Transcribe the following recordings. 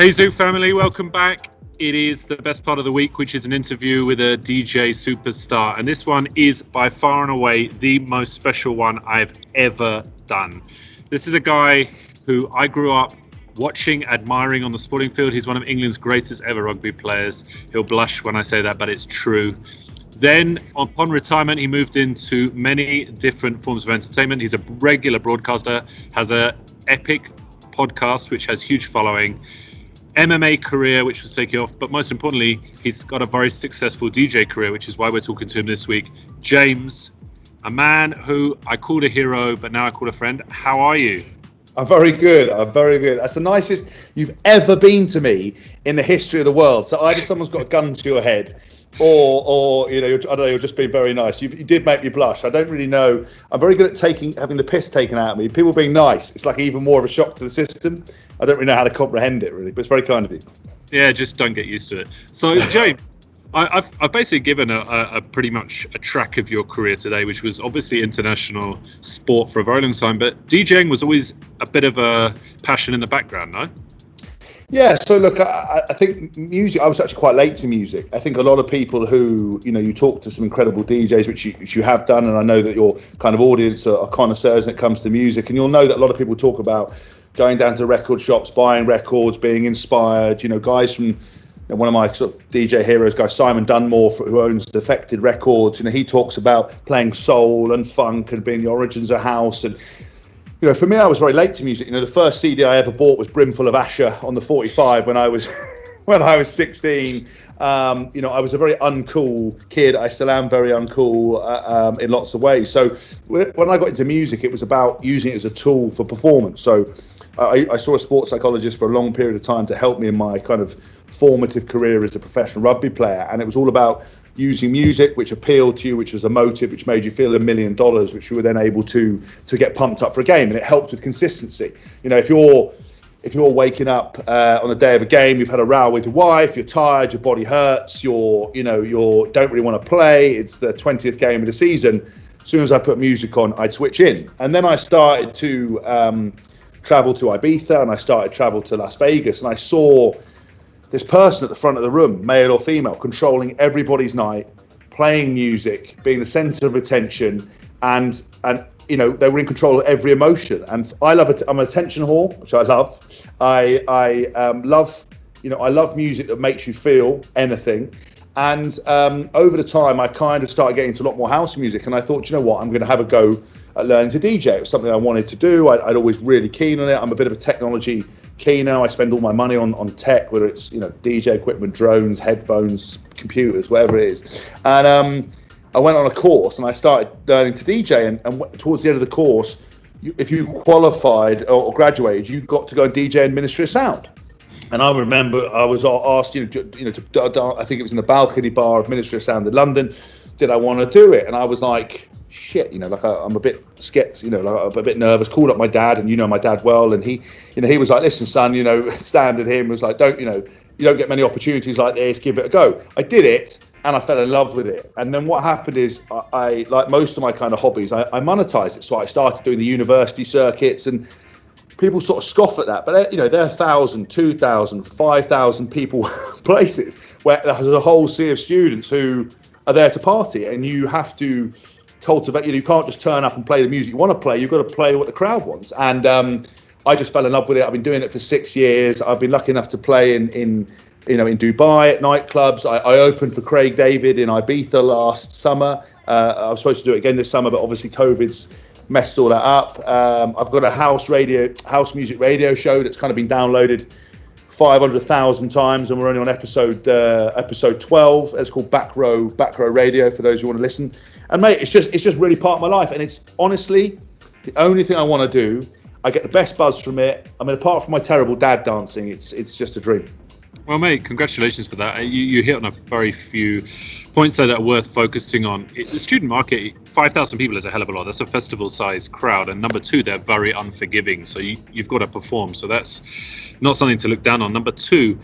Hey Zoo family, welcome back. It is the best part of the week, which is an interview with a DJ superstar. And this one is by far and away the most special one I've ever done. This is a guy who I grew up watching, admiring on the sporting field. He's one of England's greatest ever rugby players. He'll blush when I say that, but it's true. Then, upon retirement, he moved into many different forms of entertainment. He's a regular broadcaster, has an epic podcast, which has huge following. MMA career, which was taking off, but most importantly, he's got a very successful DJ career, which is why we're talking to him this week. James, a man who I called a hero, but now I call a friend. How are you? I'm very good. That's the nicest you've ever been to me in the history of the world. So either someone's got a gun to your head, or you know, I don't know, you're just being very nice. You did make me blush. I don't really know. I'm very good at having the piss taken out of me. People being nice, it's like even more of a shock to the system. I don't really know how to comprehend it, really, but it's very kind of you. Yeah, just don't get used to it. So, James, I've basically given a pretty much a track of your career today, which was obviously international sport for a very long time, but DJing was always a bit of a passion in the background, no? Yeah, so look, I think music, I was actually quite late to music. I think a lot of people who, you know, you talk to some incredible DJs, which you have done, and I know that your kind of audience are connoisseurs when it comes to music, and you'll know that a lot of people talk about going down to record shops, buying records, being inspired. You know, guys from, you know, one of my sort of DJ heroes, guy Simon Dunmore, who owns Defected Records. You know, he talks about playing soul and funk and being the origins of house. And you know, for me, I was very late to music. You know, the first CD I ever bought was Brimful of Asher on the 45 when I was 16. You know, I was a very uncool kid. I still am very uncool in lots of ways. So when I got into music, it was about using it as a tool for performance. So I saw a sports psychologist for a long period of time to help me in my kind of formative career as a professional rugby player. And it was all about using music which appealed to you, which was emotive, which made you feel $1 million, which you were then able to get pumped up for a game. And it helped with consistency. You know, if you're waking up on the day of a game, you've had a row with your wife, you're tired, your body hurts, you don't really want to play, it's the 20th game of the season, as soon as I put music on, I'd switch in. And then I started to travel to Ibiza, and I started to travel to Las Vegas, and I saw this person at the front of the room, male or female, controlling everybody's night, playing music, being the center of attention, and you know, they were in control of every emotion. And I'm an attention whore, which I love. I love music that makes you feel anything. And over the time, I kind of started getting into a lot more house music, and I thought, you know what, I'm going to have a go at learning to DJ. It was something I wanted to do. I'd always really keen on it. I'm a bit of a technology keener. I spend all my money on tech, whether it's, you know, DJ equipment, drones, headphones, computers, whatever it is. And I went on a course and I started learning to DJ. And towards the end of the course, if you qualified or graduated, you got to go and DJ in Ministry of Sound. And I remember I was asked, I think it was in the balcony bar of Ministry of Sound in London, did I want to do it? And I was like, shit, you know, like I'm a bit scared, you know, like I'm a bit nervous. Called up my dad, and you know my dad well, and he was like, listen, son, you know, standard him was like, you don't get many opportunities like this, give it a go. I did it, and I fell in love with it. And then what happened is, I like most of my kind of hobbies, I monetized it. So I started doing the university circuits, and people sort of scoff at that, but you know, there are 1,000, 2,000, 5,000 people places where there's a whole sea of students who are there to party, and you have to cultivate. You can't just turn up and play the music you want to play. You've got to play what the crowd wants. And I just fell in love with it. I've been doing it for 6 years. I've been lucky enough to play in Dubai at nightclubs. I opened for Craig David in Ibiza last summer. I was supposed to do it again this summer, but obviously COVID's messed all that up. I've got a house music radio show that's kind of been downloaded 500,000 times, and we're only on episode 12. It's called Back Row Radio for those who want to listen. And mate, it's just really part of my life, and it's honestly the only thing I want to do. I get the best buzz from it. I mean, apart from my terrible dad dancing, it's just a dream. Well, mate, congratulations for that. You hit on a very few points there that are worth focusing on. The student market, 5,000 people is a hell of a lot. That's a festival-sized crowd. And number two, they're very unforgiving. So you've got to perform. So that's not something to look down on. Number two,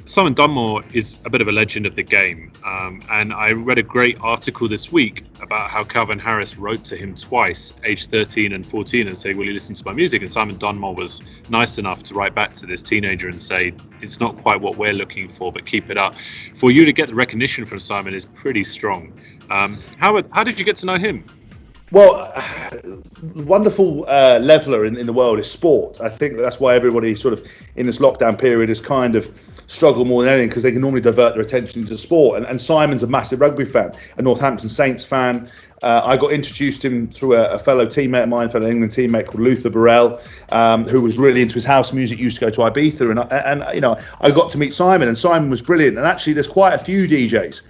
Simon Dunmore is a bit of a legend of the game, and I read a great article this week about how Calvin Harris wrote to him twice, age 13 and 14, and say, will you listen to my music? And Simon Dunmore was nice enough to write back to this teenager and say, it's not quite what we're looking for, but keep it up. For you to get the recognition from Simon is pretty strong. How did you get to know him? Well, wonderful leveler in the world is sport. I think that's why everybody sort of in this lockdown period has kind of struggled more than anything, because they can normally divert their attention to sport. And Simon's a massive rugby fan, a Northampton Saints fan. I got introduced to him through a fellow teammate of mine, fellow England teammate called Luther Burrell, who was really into his house music, used to go to Ibiza. And you know, I got to meet Simon, and Simon was brilliant. And actually, there's quite a few DJs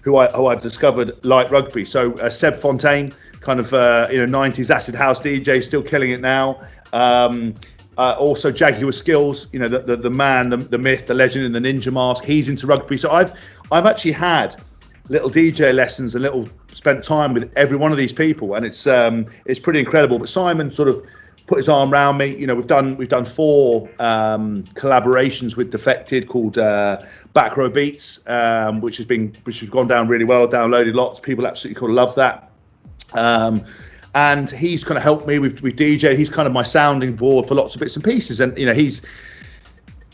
who I've discovered like rugby. So Seb Fontaine, kind of 90s acid house DJ, still killing it now. Also Jaguar Skills, you know, the man, the myth, the legend in the ninja mask. He's into rugby. So I've actually had little DJ lessons and spent time with every one of these people, and it's pretty incredible. But Simon sort of put his arm around me. You know, we've done 4 collaborations with Defected called Back Row Beats, which has gone down really well. Downloaded lots. People absolutely kind of love that. And he's kind of helped me with DJ. He's kind of my sounding board for lots of bits and pieces. And he's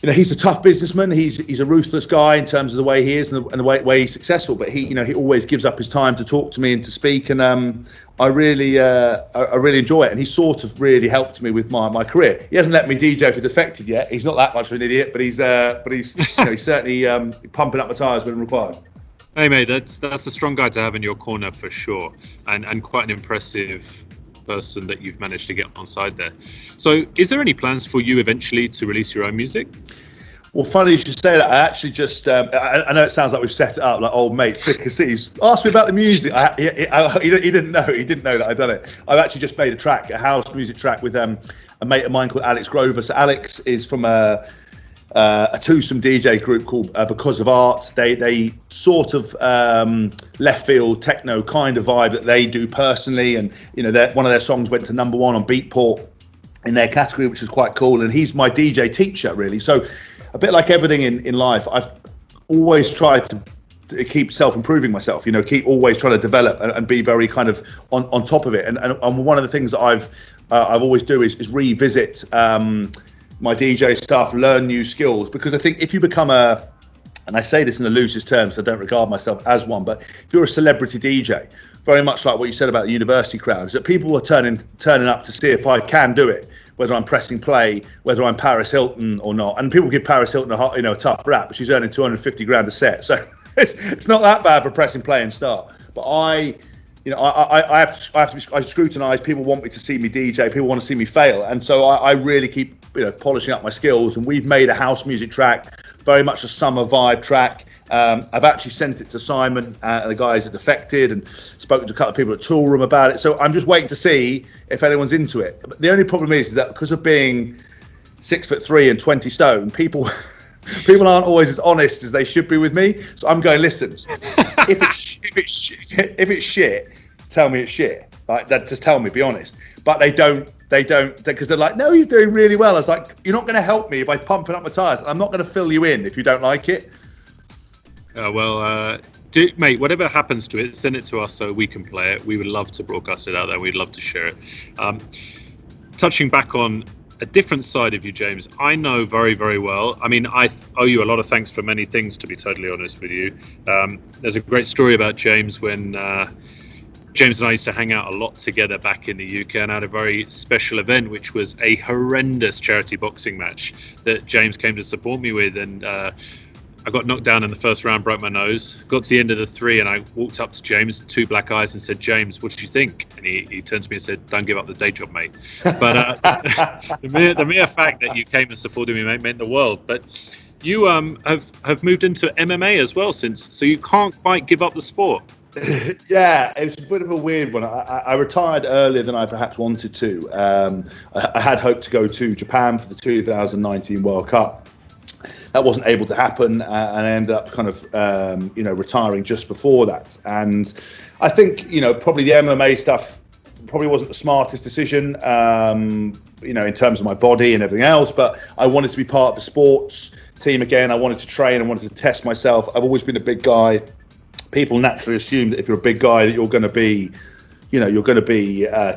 a tough businessman. He's a ruthless guy in terms of the way he is and the way he's successful. But he always gives up his time to talk to me and to speak. And I really enjoy it. And he sort of really helped me with my career. He hasn't let me DJ for Defected yet. He's not that much of an idiot, but he's he's certainly pumping up the tires when required. Hey mate, that's a strong guy to have in your corner for sure, and quite an impressive person that you've managed to get on side there. So is there any plans for you eventually to release your own music? Well, funny you should say that. I actually just, I know it sounds like we've set it up like old mates, thick as thieves. Ask me about the music. He didn't know that I'd done it. I've actually just made a house music track with a mate of mine called Alex Grover. So Alex is from a twosome DJ group called Because of Art. They sort of left field techno kind of vibe that they do personally, and one of their songs went to #1 on Beatport in their category, which is quite cool. And he's my DJ teacher, really. So a bit like everything in life, I've always tried to keep self-improving myself. Keep always trying to develop and be very kind of on top of it. And one of the things that I've always do is revisit my DJ stuff, learn new skills, because I think if you become and I say this in the loosest terms, so I don't regard myself as one, but if you're a celebrity DJ, very much like what you said about the university crowd, is that people are turning up to see if I can do it, whether I'm pressing play, whether I'm Paris Hilton or not. And people give Paris Hilton a tough rap, but she's earning 250 grand a set, so it's not that bad for pressing play and start. But I scrutinise. People want me to see me DJ. People want to see me fail, and so I really keep polishing up my skills. And we've made a house music track, very much a summer vibe track. I've actually sent it to Simon and the guys at Defected, and spoken to a couple of people at Tool Room about it. So I'm just waiting to see if anyone's into it. But the only problem is that because of being 6'3" and 20 stone, people aren't always as honest as they should be with me. So I'm going, listen, if it's shit, tell me it's shit. Like that, just tell me, be honest. But they don't, because they're like, no, he's doing really well. I was like, you're not going to help me by pumping up my tires. I'm not going to fill you in if you don't like it. Mate, whatever happens to it, send it to us so we can play it. We would love to broadcast it out there. We'd love to share it. Touching back on a different side of you, James, I know very, very well. I mean, I owe you a lot of thanks for many things, to be totally honest with you. There's a great story about James when James and I used to hang out a lot together back in the UK, and had a very special event, which was a horrendous charity boxing match that James came to support me with. And I got knocked down in the first round, broke my nose, got to the end of the 3, and I walked up to James, 2 black eyes, and said, James, what did you think? And he turned to me and said, don't give up the day job, mate. But the mere fact that you came and supported me, mate, meant the world. But you have moved into MMA as well since, so you can't quite give up the sport. Yeah, it was a bit of a weird one. I retired earlier than I perhaps wanted to. I had hoped to go to Japan for the 2019 World Cup. That wasn't able to happen, and I ended up kind of, retiring just before that. And I think, probably the MMA stuff probably wasn't the smartest decision, in terms of my body and everything else. But I wanted to be part of the sports team again. I wanted to train. I wanted to test myself. I've always been a big guy. People naturally assume that if you're a big guy that you're going to be,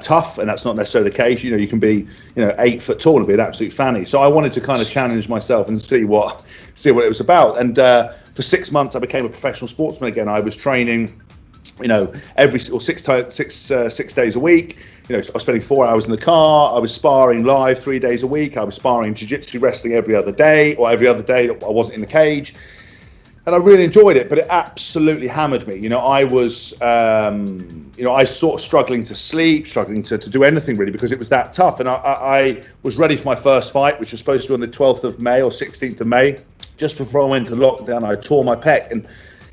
tough, and that's not necessarily the case. You can be, 8 foot tall and be an absolute fanny. So I wanted to kind of challenge myself and see what it was about. And for 6 months, I became a professional sportsman again. I was training, every 6 days a week. I was spending 4 hours in the car. I was sparring live 3 days a week. I was sparring jiu-jitsu, wrestling every other day that I wasn't in the cage. And I really enjoyed it, but it absolutely hammered me. I was, I sort of struggling to sleep, struggling to do anything really, because it was that tough. And I was ready for my first fight, which was supposed to be on the 12th of May or 16th of May. Just before I went into lockdown, I tore my pec. And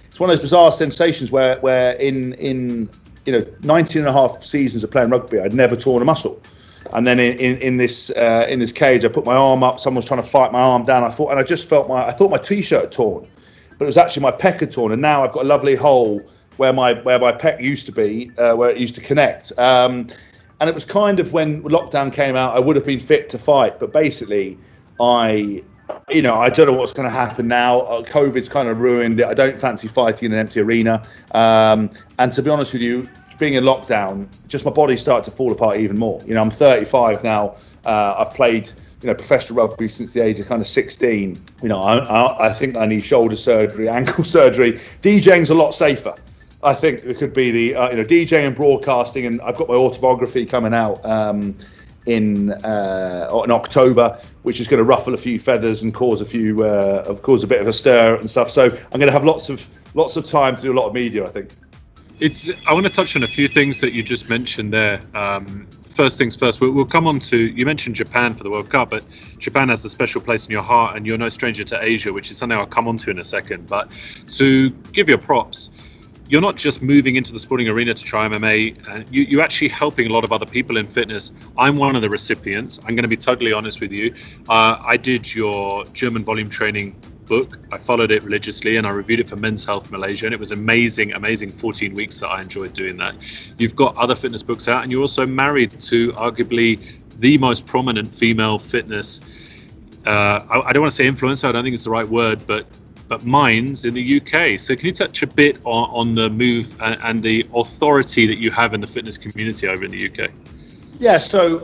it's one of those bizarre sensations where in 19 and a half seasons of playing rugby, I'd never torn a muscle. And then in this cage, I put my arm up. Someone was trying to fight my arm down. I thought my t-shirt had torn. But it was actually my pec had torn, and now I've got a lovely hole where my pec used to be, where it used to connect. And it was kind of when lockdown came out, I would have been fit to fight, but basically, I don't know what's going to happen now. COVID's kind of ruined it. I don't fancy fighting in an empty arena. And to be honest with you, being in lockdown, just my body started to fall apart even more. I'm 35 now. I've played professional rugby since the age of kind of 16. I think I need shoulder surgery, ankle surgery. DJing's a lot safer. I think it could be the DJing and broadcasting, and I've got my autobiography coming out in October, which is going to ruffle a few feathers and cause a bit of a stir and stuff. So I'm going to have lots of time to do a lot of media, I think. I want to touch on a few things that you just mentioned there. First things first, we'll come on to, you mentioned Japan for the World Cup, but Japan has a special place in your heart, and you're no stranger to Asia, which is something I'll come on to in a second. But to give your props, you're not just moving into the sporting arena to try MMA, and you're actually helping a lot of other people in fitness. I'm one of the recipients. I'm going to be totally honest with you. I did your German volume training book. I followed it religiously, and I reviewed it for Men's Health Malaysia, and it was amazing 14 weeks that I enjoyed doing that. You've got other fitness books out, and you're also married to arguably the most prominent female fitness, I don't want to say influencer, I don't think it's the right word, but minds in the UK. So can you touch a bit on the move and the authority that you have in the fitness community over in the UK? Yeah, so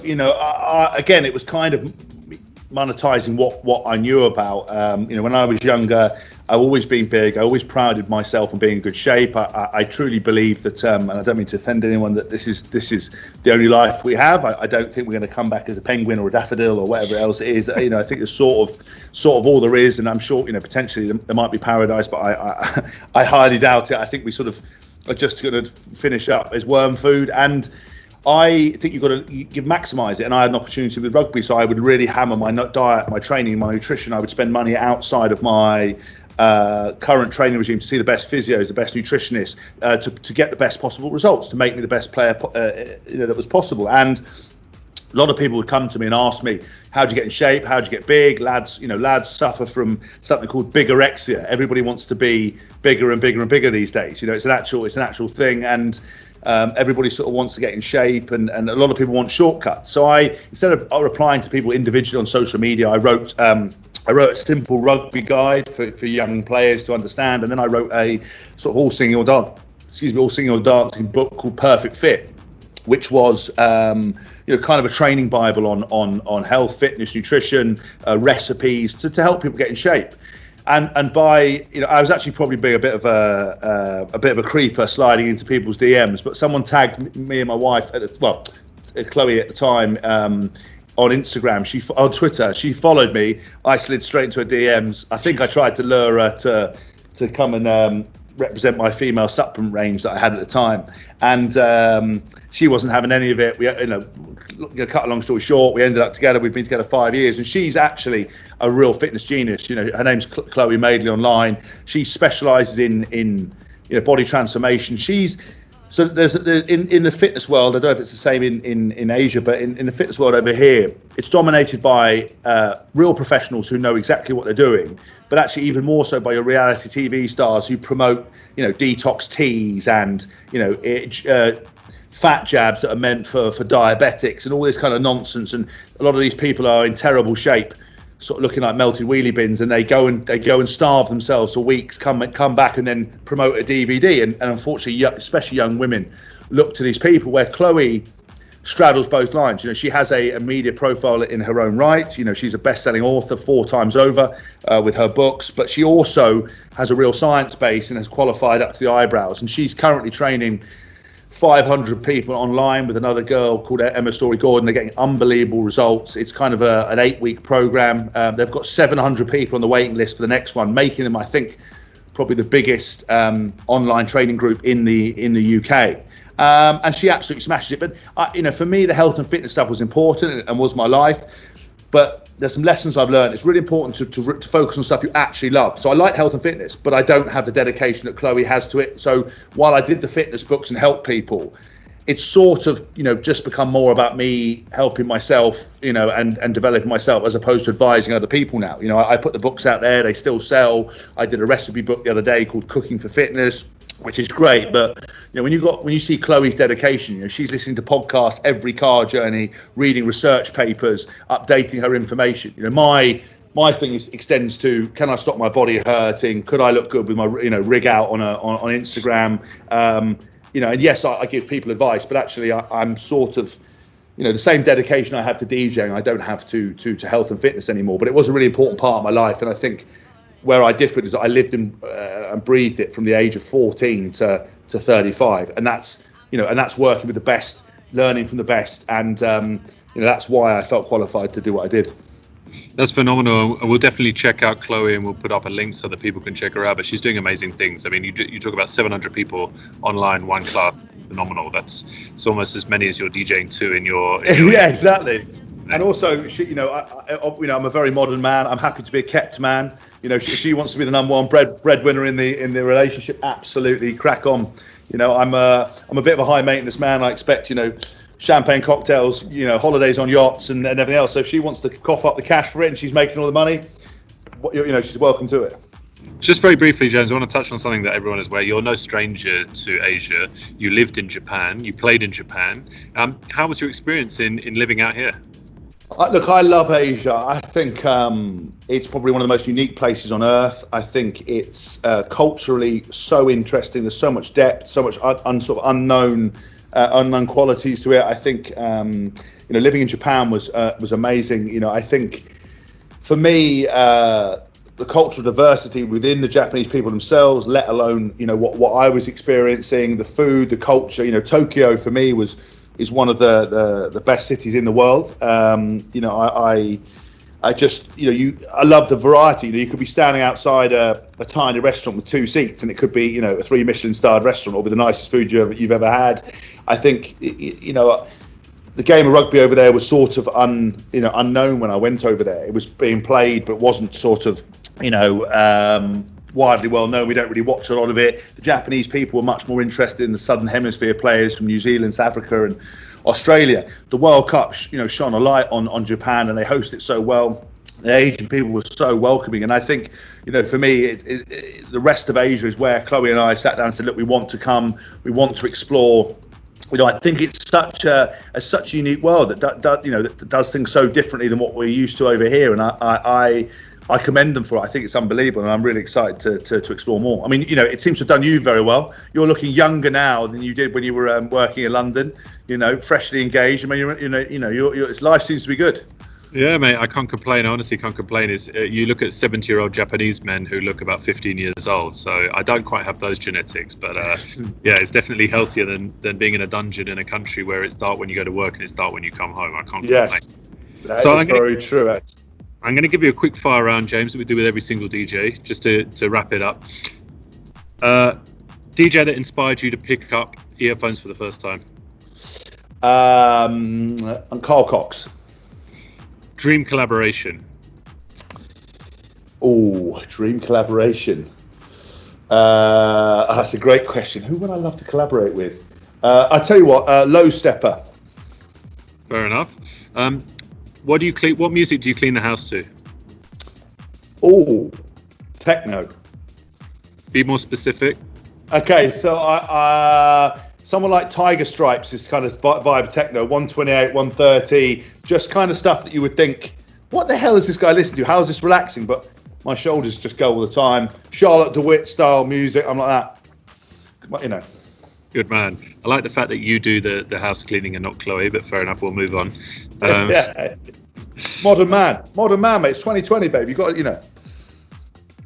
again, it was kind of monetizing what I knew about. When I was younger, I've always been big. I always prided myself on being in good shape. I truly believe that, and I don't mean to offend anyone, that this is the only life we have. I don't think we're going to come back as a penguin or a daffodil or whatever else it is. I think it's sort of all there is, and I'm sure potentially there might be paradise, but I highly doubt it. I think we sort of are just going to finish up as worm food, and I think you've got to maximise it. And I had an opportunity with rugby, so I would really hammer my diet, my training, my nutrition. I would spend money outside of my current training regime to see the best physios, the best nutritionists, to get the best possible results, to make me the best player that was possible. And a lot of people would come to me and ask me, how do you get in shape? How do you get big? Lads suffer from something called bigorexia. Everybody wants to be bigger and bigger and bigger these days. It's an actual thing, and everybody sort of wants to get in shape, and a lot of people want shortcuts. So instead of replying to people individually on social media, I wrote a simple rugby guide for young players to understand, and then I wrote a sort of all singing or dancing book called Perfect Fit, which was kind of a training bible on health, fitness, nutrition, recipes to help people get in shape. And by I was actually probably being a bit of a creeper, sliding into people's DMs, but someone tagged me and my wife Chloe at the time on Instagram. On Twitter, she followed me. I slid straight into her DMs. I think I tried to lure her to come and represent my female supplement range that I had at the time, and she wasn't having any of it. We, cut a long story short, we ended up together. We've been together 5 years, and she's actually a real fitness genius. Her name's Chloe Madeley online. She specialises in body transformation. So there's in the fitness world, I don't know if it's the same in Asia, but in the fitness world over here, it's dominated by real professionals who know exactly what they're doing, but actually even more so by your reality TV stars who promote, detox teas and, fat jabs that are meant for diabetics and all this kind of nonsense. And a lot of these people are in terrible shape sort of looking like melted wheelie bins, and they go and starve themselves for weeks, come back and then promote a DVD. And unfortunately, especially young women look to these people, where Chloe straddles both lines. She has a media profile in her own right. She's a best-selling author 4 times over with her books, but she also has a real science base and has qualified up to the eyebrows. And she's currently training 500 people online with another girl called Emma Story-Gordon. They're getting unbelievable results. It's kind of an 8-week program. They've got 700 people on the waiting list for the next one, making them, I think, probably the biggest online training group in the UK. And she absolutely smashes it. But for me, the health and fitness stuff was important and was my life. But there's some lessons I've learned. It's really important to focus on stuff you actually love. So I like health and fitness, but I don't have the dedication that Chloe has to it. So while I did the fitness books and helped people, it's sort of just become more about me helping myself, and developing myself, as opposed to advising other people now. I put the books out there; they still sell. I did a recipe book the other day called Cooking for Fitness, which is great. But when you see Chloe's dedication, she's listening to podcasts every car journey, reading research papers, updating her information. My thing extends to, can I stop my body hurting? Could I look good with my rig out on Instagram? And yes, I give people advice, but actually I'm sort of the same dedication I have to DJing, I don't have to health and fitness anymore. But it was a really important part of my life, and I think where I differed is that I lived and breathed it from the age of 14 to 35, and that's working with the best, learning from the best, and that's why I felt qualified to do what I did. That's phenomenal. We'll definitely check out Chloe, and we'll put up a link so that people can check her out. But she's doing amazing things. I mean, you talk about 700 people online, one class, phenomenal. It's almost as many as you're DJing to in your yeah, exactly. And also, I'm a very modern man. I'm happy to be a kept man. She wants to be the number one breadwinner in the relationship. Absolutely, crack on. I'm a bit of a high maintenance man. I expect champagne cocktails, holidays on yachts and everything else. So if she wants to cough up the cash for it and she's making all the money, she's welcome to it. Just very briefly, James, I want to touch on something that everyone is aware. You're no stranger to Asia. You lived in Japan. You played in Japan. How was your experience in living out here? Look, I love Asia. I think it's probably one of the most unique places on earth. I think it's culturally so interesting. There's so much depth, so much sort of unknown qualities to it. I think living in Japan was amazing. I think for me, the cultural diversity within the Japanese people themselves, let alone what I was experiencing, the food, the culture. Tokyo for me is one of the best cities in the world. I just, I love the variety. You could be standing outside a tiny restaurant with 2 seats, and it could be, a 3 Michelin starred restaurant or with the nicest food you've ever had. I think, the game of rugby over there was sort of unknown when I went over there. It was being played, but wasn't sort of, widely well known. We don't really watch a lot of it. The Japanese people were much more interested in the Southern Hemisphere players from New Zealand, South Africa, and Australia. The World Cup, shone a light on Japan, and they host it so well. The Asian people were so welcoming, and I think, for me, the rest of Asia is where Chloe and I sat down and said, look, we want to come, we want to explore. I think it's such a unique world that does things so differently than what we're used to over here, and I commend them for it. I think it's unbelievable, and I'm really excited to explore more. I mean, it seems to have done you very well. You're looking younger now than you did when you were working in London. Freshly engaged. I mean, your life seems to be good. Yeah, mate, I can't complain. I honestly can't complain. You look at 70-year-old Japanese men who look about 15 years old. So I don't quite have those genetics, but yeah, it's definitely healthier than being in a dungeon in a country where it's dark when you go to work and it's dark when you come home. I can't complain. Yes, that is very true. Actually. I'm going to give you a quick fire round, James, that we do with every single DJ, just to wrap it up. DJ that inspired you to pick up earphones for the first time? And Carl Cox. Dream collaboration? Oh, dream collaboration. That's a great question. Who would I love to collaborate with? I tell you what, Low Stepper. Fair enough. What music do you clean the house to? Oh, techno. Be more specific. Okay, so someone like Tiger Stripes is kind of vibe techno, 128, 130, just kind of stuff that you would think what the hell is this guy listening to? How's this relaxing? But my shoulders just go all the time. Charlotte DeWitt style music. I'm like that. You know. Good man. I like the fact that you do the house cleaning and not Chloe, but fair enough, we'll move on. Yeah. Modern man, mate. It's 2020, babe. You got, you know.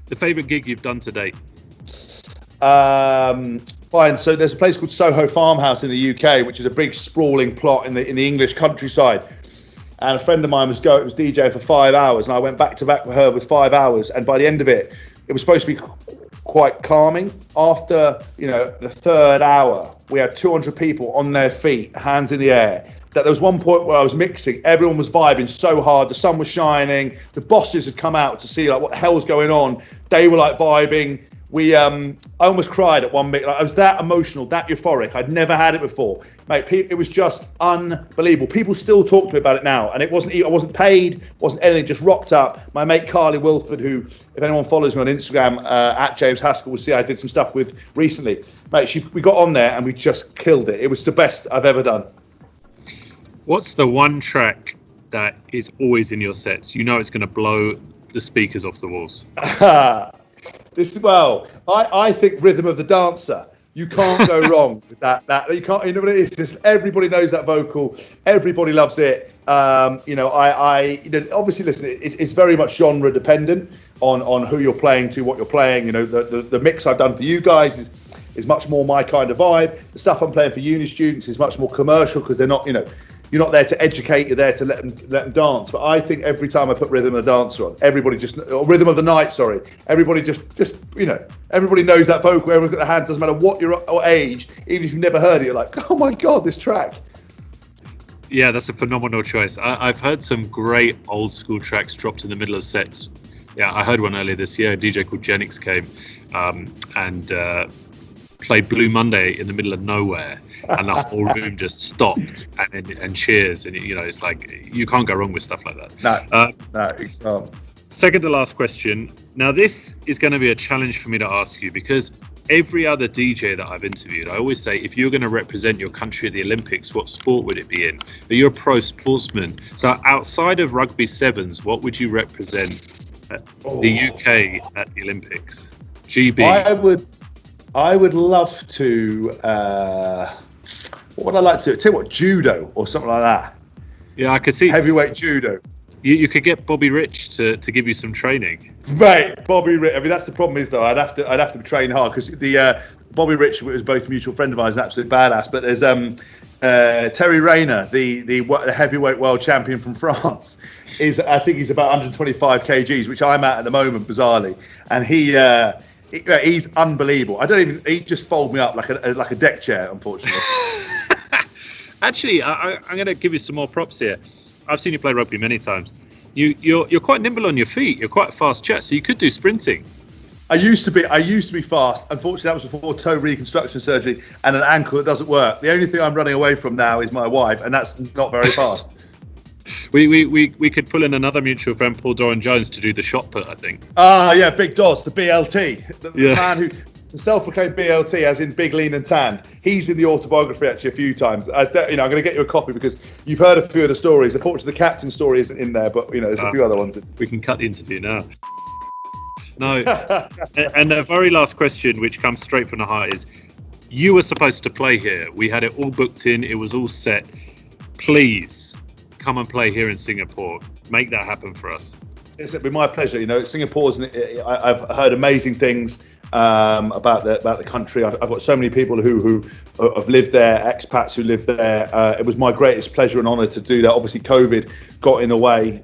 The favourite gig you've done to date? Fine. So there's a place called Soho Farmhouse in the UK, which is a big sprawling plot in the English countryside. And a friend of mine was DJing for 5 hours, and I went back to back with her with 5 hours. And by the end of it, it was supposed to be quite calming. After, you know, the third hour, we had 200 people on their feet, hands in the air. That there was one point where I was mixing, everyone was vibing so hard, the sun was shining, the bosses had come out to see like what the hell was going on. They were like vibing. I almost cried at one bit. Like, I was that emotional, that euphoric. I'd never had it before, mate. It was just unbelievable. People still talk to me about it now, and I wasn't paid, wasn't anything. Just rocked up. My mate Carly Wilford, who, if anyone follows me on Instagram at James Haskell, will see I did some stuff with recently, mate. We got on there and we just killed it. It was the best I've ever done. What's the one track that is always in your sets? You know it's going to blow the speakers off the walls. I think Rhythm of the Dancer. You can't go wrong with that. You can't. You know what it is? Just everybody knows that vocal. Everybody loves it. You know, obviously, listen. It's very much genre dependent on who you're playing to, what you're playing. You know, the mix I've done for you guys is much more my kind of vibe. The stuff I'm playing for uni students is much more commercial because they're not, you know. You're not there to educate, you're there to let them dance. But I think every time I put Rhythm of the Dancer on, or Rhythm of the Night, sorry, everybody just you know, everybody knows that vocal, everyone's got their hands, doesn't matter what your age, even if you've never heard it, you're like, oh my God, this track. Yeah, that's a phenomenal choice. I've heard some great old school tracks dropped in the middle of sets. Yeah, I heard one earlier this year. A DJ called Genix came and played Blue Monday in the middle of nowhere. And the whole room just stopped and cheers, and you know it's like you can't go wrong with stuff like that. No. Second to last question. Now this is going to be a challenge for me to ask you because every other DJ that I've interviewed, I always say if you're going to represent your country at the Olympics, what sport would it be in? But you're a pro sportsman, so outside of rugby sevens, what would you represent the UK at the Olympics? GB. I would love to. What would I like to do? Tell you what, judo or something like that. Yeah, I could see heavyweight judo. You could get Bobby Rich to give you some training. Mate, Bobby Rich. I mean, that's the problem is though. I'd have to train hard because the Bobby Rich was both a mutual friend of mine, is an absolute badass. But there's Terry Rayner, the heavyweight world champion from France. I think he's about 125 kgs, which I'm at the moment, bizarrely, and he's unbelievable. He just folded me up like a deck chair, unfortunately. Actually, I'm going to give you some more props here. I've seen you play rugby many times. You're quite nimble on your feet. You're quite a fast chat, so you could do sprinting. I used to be fast. Unfortunately, that was before toe reconstruction surgery and an ankle that doesn't work. The only thing I'm running away from now is my wife, and that's not very fast. We could pull in another mutual friend, Paul Doran-Jones, to do the shot put, I think. Yeah, Big Doz, the BLT. The man who, the self-proclaimed BLT, as in big, lean and tanned. He's in the autobiography actually a few times. I'm going to get you a copy because you've heard a few of the stories. Unfortunately, the captain story isn't in there, but there's a few other ones. We can cut the interview now. No. And the very last question, which comes straight from the heart, is you were supposed to play here. We had it all booked in. It was all set. Please come and play here in Singapore. Make that happen for us. It's been my pleasure. Singapore's. I've heard amazing things about the country. I've got so many people who have lived there, expats who live there. It was my greatest pleasure and honour to do that. Obviously, COVID got in the way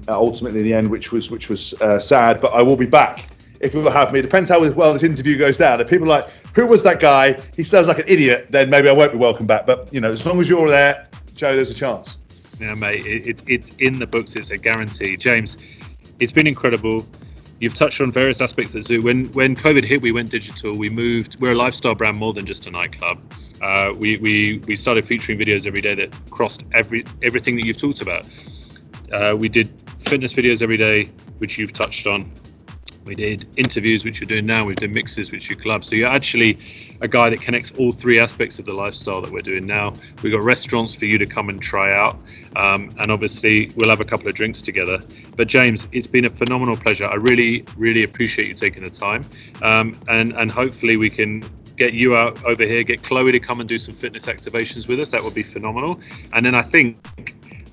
ultimately in the end, which was sad. But I will be back if you will have me. It depends how well this interview goes down. If people are like, who was that guy? He sounds like an idiot. Then maybe I won't be welcome back. But as long as you're there, Joe, there's a chance. Yeah, mate, it's in the books. It's a guarantee. James, it's been incredible. You've touched on various aspects of the zoo. When COVID hit, we went digital. We moved. We're a lifestyle brand more than just a nightclub. We started featuring videos every day that crossed everything that you've talked about. We did fitness videos every day, which you've touched on. We did interviews, which you're doing now. We've done mixes, which you club. So you're actually a guy that connects all three aspects of the lifestyle that we're doing now. We've got restaurants for you to come and try out. And obviously, we'll have a couple of drinks together. But James, it's been a phenomenal pleasure. I really, really appreciate you taking the time. And hopefully we can get you out over here, get Chloe to come and do some fitness activations with us. That would be phenomenal. And then I think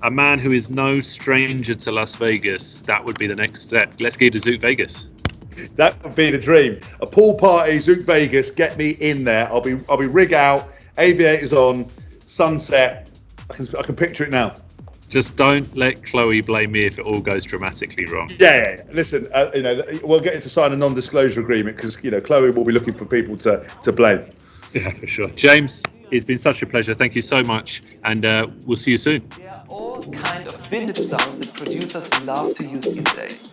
a man who is no stranger to Las Vegas, that would be the next step. Let's get to Zouk Vegas. That would be the dream. A pool party, Zouk Vegas. Get me in there. I'll be rig out, aviators on, sunset. I can picture it now. Just don't let Chloe blame me if it all goes dramatically wrong. Yeah. Listen, we'll get you to sign a non-disclosure agreement because Chloe will be looking for people to blame. Yeah, for sure. James, it's been such a pleasure. Thank you so much, and we'll see you soon. There are all kind of vintage sounds that producers love to use these days.